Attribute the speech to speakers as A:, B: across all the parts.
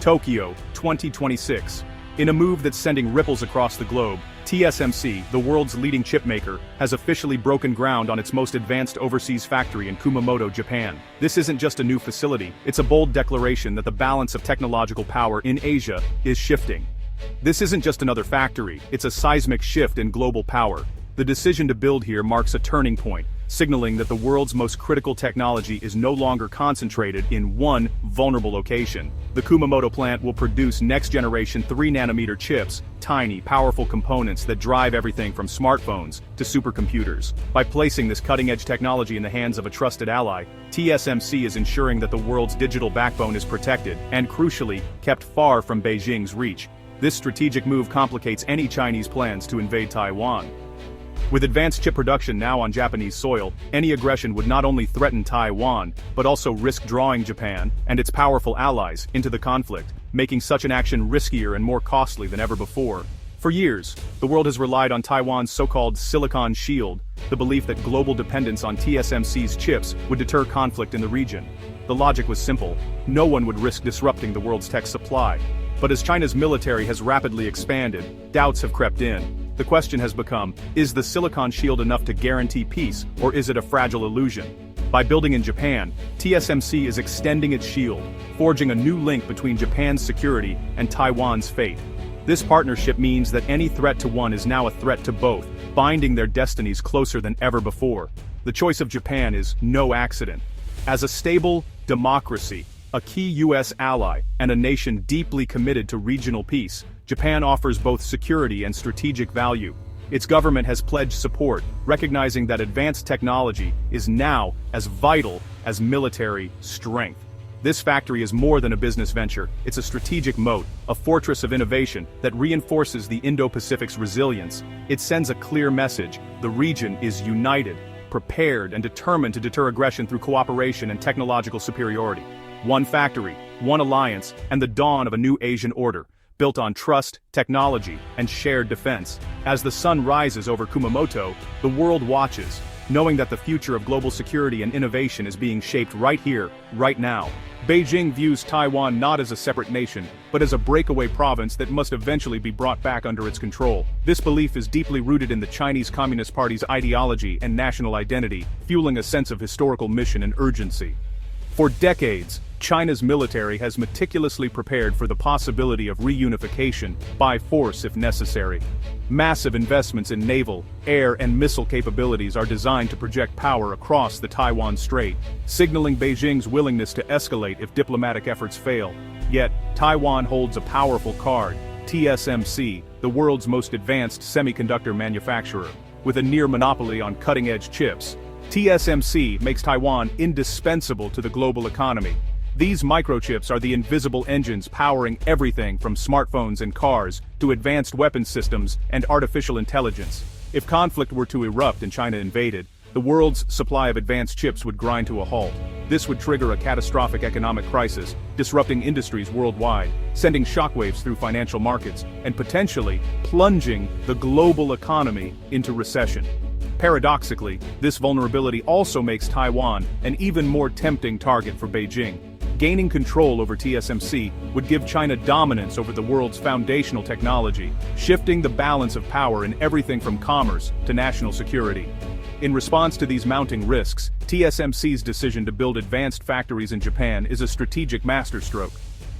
A: Tokyo, 2026. In a move that's sending ripples across the globe, TSMC, the world's leading chipmaker, has officially broken ground on its most advanced overseas factory in Kumamoto, Japan. This isn't just a new facility, it's a bold declaration that the balance of technological power in Asia is shifting. This isn't just another factory, it's a seismic shift in global power. The decision to build here marks a turning point, signaling that the world's most critical technology is no longer concentrated in one vulnerable location. The Kumamoto plant will produce next-generation 3-nanometer chips, tiny, powerful components that drive everything from smartphones to supercomputers. By placing this cutting-edge technology in the hands of a trusted ally, TSMC is ensuring that the world's digital backbone is protected and, crucially, kept far from Beijing's reach. This strategic move complicates any Chinese plans to invade Taiwan. With advanced chip production now on Japanese soil, any aggression would not only threaten Taiwan, but also risk drawing Japan and its powerful allies into the conflict, making such an action riskier and more costly than ever before. For years, the world has relied on Taiwan's so-called Silicon Shield, the belief that global dependence on TSMC's chips would deter conflict in the region. The logic was simple: no one would risk disrupting the world's tech supply. But as China's military has rapidly expanded, doubts have crept in. The question has become, is the Silicon Shield enough to guarantee peace, or is it a fragile illusion? By building in Japan, TSMC is extending its shield, forging a new link between Japan's security and Taiwan's fate. This partnership means that any threat to one is now a threat to both, binding their destinies closer than ever before. The choice of Japan is no accident. As a stable democracy, a key U.S. ally, and a nation deeply committed to regional peace, Japan offers both security and strategic value. Its government has pledged support, recognizing that advanced technology is now as vital as military strength. This factory is more than a business venture, it's a strategic moat, a fortress of innovation that reinforces the Indo-Pacific's resilience. It sends a clear message: the region is united, prepared, and determined to deter aggression through cooperation and technological superiority. One factory, one alliance, and the dawn of a new Asian order, built on trust, technology, and shared defense. As the sun rises over Kumamoto, the world watches, knowing that the future of global security and innovation is being shaped right here, right now. Beijing views Taiwan not as a separate nation, but as a breakaway province that must eventually be brought back under its control. This belief is deeply rooted in the Chinese Communist Party's ideology and national identity, fueling a sense of historical mission and urgency. For decades, China's military has meticulously prepared for the possibility of reunification by force if necessary. Massive investments in naval, air, and missile capabilities are designed to project power across the Taiwan Strait, signaling Beijing's willingness to escalate if diplomatic efforts fail. Yet, Taiwan holds a powerful card: TSMC, the world's most advanced semiconductor manufacturer. With a near monopoly on cutting-edge chips, TSMC makes Taiwan indispensable to the global economy. These microchips are the invisible engines powering everything from smartphones and cars to advanced weapons systems and artificial intelligence. If conflict were to erupt and China invaded, the world's supply of advanced chips would grind to a halt. This would trigger a catastrophic economic crisis, disrupting industries worldwide, sending shockwaves through financial markets, and potentially plunging the global economy into recession. Paradoxically, this vulnerability also makes Taiwan an even more tempting target for Beijing. Gaining control over TSMC would give China dominance over the world's foundational technology, shifting the balance of power in everything from commerce to national security. In response to these mounting risks, TSMC's decision to build advanced factories in Japan is a strategic masterstroke.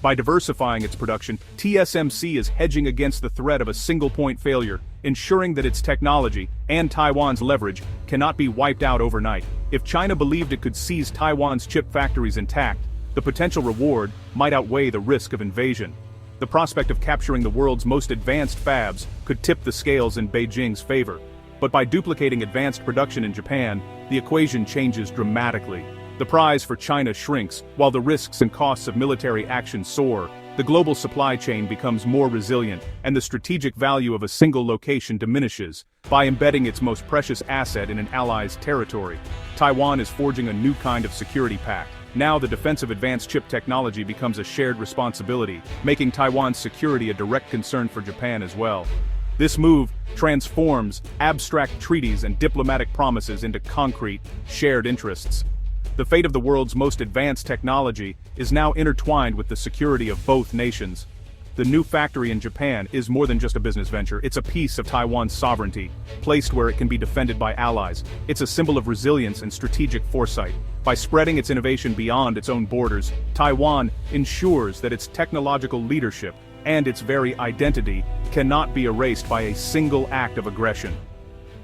A: By diversifying its production, TSMC is hedging against the threat of a single-point failure, ensuring that its technology and Taiwan's leverage cannot be wiped out overnight. If China believed it could seize Taiwan's chip factories intact, the potential reward might outweigh the risk of invasion. The prospect of capturing the world's most advanced fabs could tip the scales in Beijing's favor. But by duplicating advanced production in Japan, the equation changes dramatically. The prize for China shrinks, while the risks and costs of military action soar. The global supply chain becomes more resilient, and the strategic value of a single location diminishes. By embedding its most precious asset in an ally's territory, Taiwan is forging a new kind of security pact. Now the defense of advanced chip technology becomes a shared responsibility, making Taiwan's security a direct concern for Japan as well. This move transforms abstract treaties and diplomatic promises into concrete, shared interests. The fate of the world's most advanced technology is now intertwined with the security of both nations. The new factory in Japan is more than just a business venture, it's a piece of Taiwan's sovereignty, placed where it can be defended by allies. It's a symbol of resilience and strategic foresight. By spreading its innovation beyond its own borders, Taiwan ensures that its technological leadership and its very identity cannot be erased by a single act of aggression.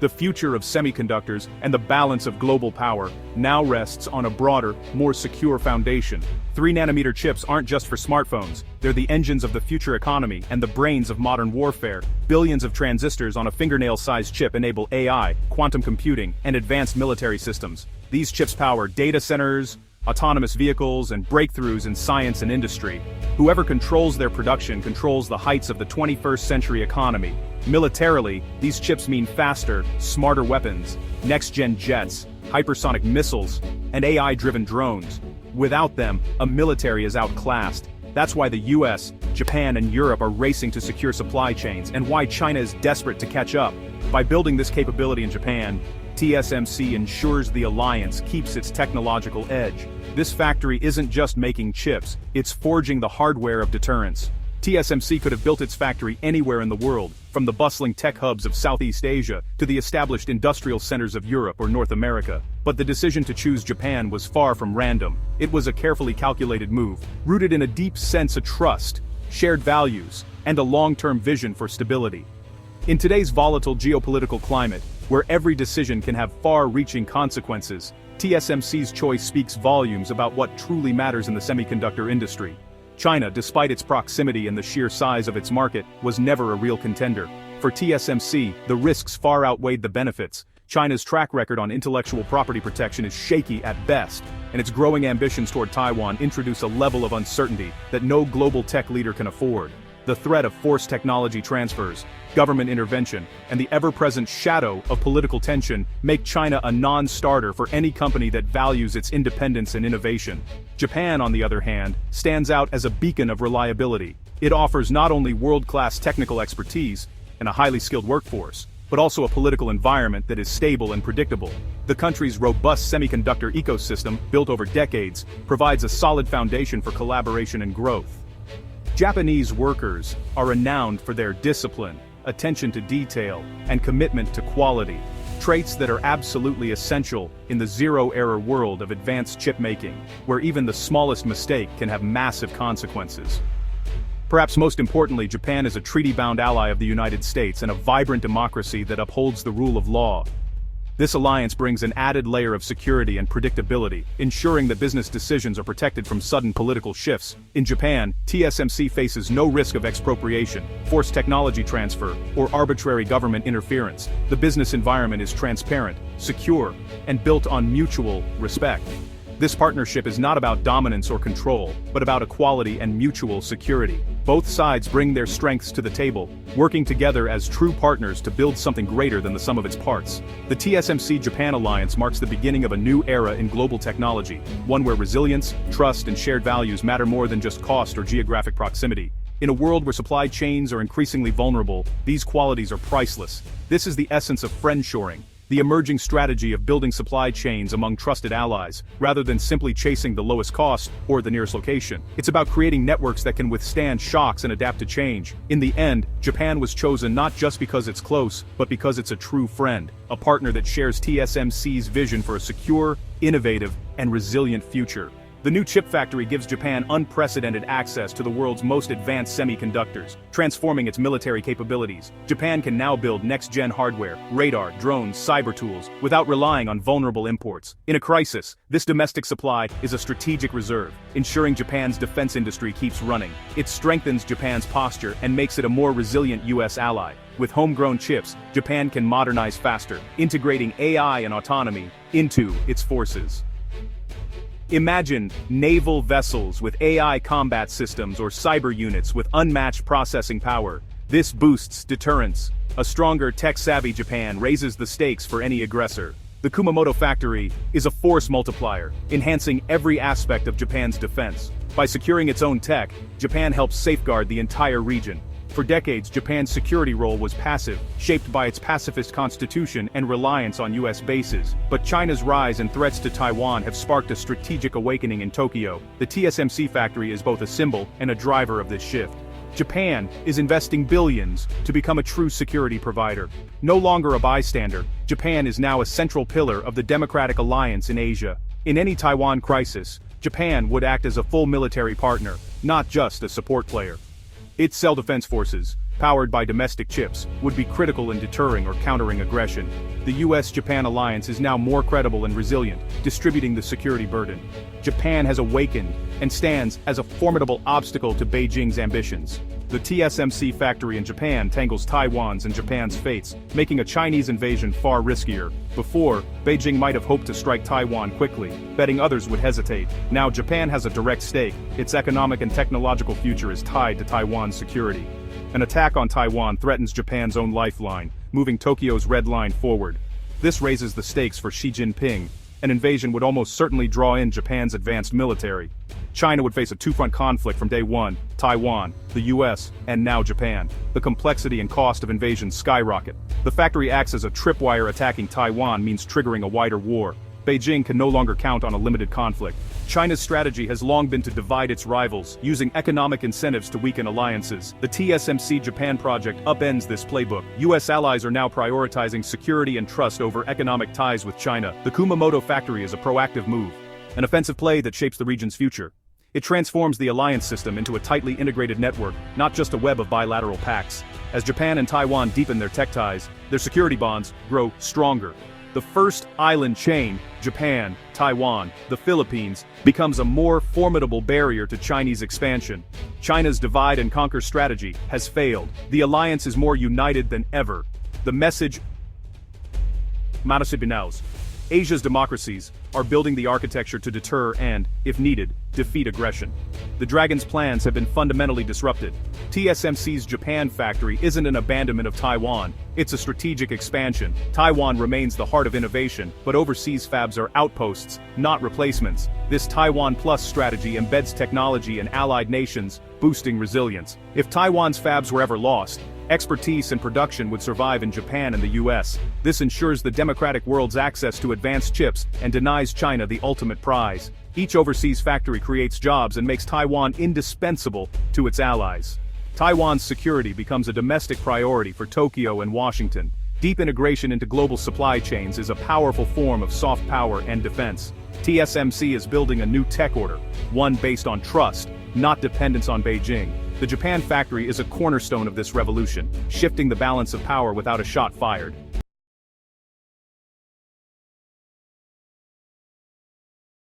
A: The future of semiconductors and the balance of global power now rests on a broader, more secure foundation. 3-nanometer chips aren't just for smartphones, they're the engines of the future economy and the brains of modern warfare. Billions of transistors on a fingernail-sized chip enable AI, quantum computing, and advanced military systems. These chips power data centers, autonomous vehicles, and breakthroughs in science and industry. Whoever controls their production controls the heights of the 21st century economy. Militarily, these chips mean faster, smarter weapons, next-gen jets, hypersonic missiles, and AI-driven drones. Without them, a military is outclassed. That's why the US, Japan, and Europe are racing to secure supply chains, and why China is desperate to catch up. By building this capability in Japan, TSMC ensures the alliance keeps its technological edge. This factory isn't just making chips, it's forging the hardware of deterrence. TSMC could have built its factory anywhere in the world, from the bustling tech hubs of Southeast Asia to the established industrial centers of Europe or North America. But the decision to choose Japan was far from random. It was a carefully calculated move, rooted in a deep sense of trust, shared values, and a long-term vision for stability. In today's volatile geopolitical climate, where every decision can have far-reaching consequences, TSMC's choice speaks volumes about what truly matters in the semiconductor industry. China, despite its proximity and the sheer size of its market, was never a real contender. For TSMC, the risks far outweighed the benefits. China's track record on intellectual property protection is shaky at best, and its growing ambitions toward Taiwan introduce a level of uncertainty that no global tech leader can afford. The threat of forced technology transfers, government intervention, and the ever-present shadow of political tension make China a non-starter for any company that values its independence and innovation. Japan, on the other hand, stands out as a beacon of reliability. It offers not only world-class technical expertise and a highly skilled workforce, but also a political environment that is stable and predictable. The country's robust semiconductor ecosystem, built over decades, provides a solid foundation for collaboration and growth. Japanese workers are renowned for their discipline, attention to detail, and commitment to quality, traits that are absolutely essential in the zero-error world of advanced chip-making, where even the smallest mistake can have massive consequences. Perhaps most importantly, Japan is a treaty-bound ally of the United States and a vibrant democracy that upholds the rule of law. This alliance brings an added layer of security and predictability, ensuring that business decisions are protected from sudden political shifts. In Japan, TSMC faces no risk of expropriation, forced technology transfer, or arbitrary government interference. The business environment is transparent, secure, and built on mutual respect. This partnership is not about dominance or control, but about equality and mutual security. Both sides bring their strengths to the table, working together as true partners to build something greater than the sum of its parts. The TSMC-Japan alliance marks the beginning of a new era in global technology, one where resilience, trust, and shared values matter more than just cost or geographic proximity. In a world where supply chains are increasingly vulnerable, these qualities are priceless. This is the essence of friendshoring, the emerging strategy of building supply chains among trusted allies, rather than simply chasing the lowest cost or the nearest location. It's about creating networks that can withstand shocks and adapt to change. In the end, Japan was chosen not just because it's close, but because it's a true friend, a partner that shares TSMC's vision for a secure, innovative, and resilient future. The new chip factory gives Japan unprecedented access to the world's most advanced semiconductors, transforming its military capabilities. Japan can now build next-gen hardware, radar, drones, cyber tools, without relying on vulnerable imports. In a crisis, this domestic supply is a strategic reserve, ensuring Japan's defense industry keeps running. It strengthens Japan's posture and makes it a more resilient U.S. ally. With homegrown chips, Japan can modernize faster, integrating AI and autonomy into its forces. Imagine naval vessels with AI combat systems or cyber units with unmatched processing power. This boosts deterrence. A stronger, tech-savvy Japan raises the stakes for any aggressor. The Kumamoto factory is a force multiplier, enhancing every aspect of Japan's defense. By securing its own tech, Japan helps safeguard the entire region. For decades, Japan's security role was passive, shaped by its pacifist constitution and reliance on US bases. But China's rise and threats to Taiwan have sparked a strategic awakening in Tokyo. The TSMC factory is both a symbol and a driver of this shift. Japan is investing billions to become a true security provider. No longer a bystander, Japan is now a central pillar of the democratic alliance in Asia. In any Taiwan crisis, Japan would act as a full military partner, not just a support player. Its self-defense forces, powered by domestic chips, would be critical in deterring or countering aggression. The US-Japan alliance is now more credible and resilient, distributing the security burden. Japan has awakened and stands as a formidable obstacle to Beijing's ambitions. The TSMC factory in Japan tangles Taiwan's and Japan's fates, making a Chinese invasion far riskier. Before, Beijing might have hoped to strike Taiwan quickly, betting others would hesitate. Now Japan has a direct stake. Its economic and technological future is tied to Taiwan's security. An attack on Taiwan threatens Japan's own lifeline, moving Tokyo's red line forward. This raises the stakes for Xi Jinping. An invasion would almost certainly draw in Japan's advanced military. China would face a two-front conflict from day one: Taiwan, the US, and now Japan. The complexity and cost of invasion skyrocket. The factory acts as a tripwire. Attacking Taiwan means triggering a wider war. Beijing can no longer count on a limited conflict. China's strategy has long been to divide its rivals, using economic incentives to weaken alliances. The TSMC Japan project upends this playbook. US allies are now prioritizing security and trust over economic ties with China. The Kumamoto factory is a proactive move, an offensive play that shapes the region's future. It transforms the alliance system into a tightly integrated network, not just a web of bilateral pacts. As Japan and Taiwan deepen their tech ties, their security bonds grow stronger. The first island chain, Japan, Taiwan, the Philippines, becomes a more formidable barrier to Chinese expansion. China's divide and conquer strategy has failed. The alliance is more united than ever. The message: Asia's democracies are building the architecture to deter and, if needed, defeat aggression. The Dragon's plans have been fundamentally disrupted. TSMC's Japan factory isn't an abandonment of Taiwan, it's a strategic expansion. Taiwan remains the heart of innovation, but overseas fabs are outposts, not replacements. This Taiwan Plus strategy embeds technology in allied nations, boosting resilience. If Taiwan's fabs were ever lost, expertise and production would survive in Japan and the US. This ensures the democratic world's access to advanced chips and denies China the ultimate prize. Each overseas factory creates jobs and makes Taiwan indispensable to its allies. Taiwan's security becomes a domestic priority for Tokyo and Washington. Deep integration into global supply chains is a powerful form of soft power and defense. TSMC is building a new tech order, one based on trust, not dependence on Beijing. The Japan factory is a cornerstone of this revolution, shifting the balance of power without a shot fired.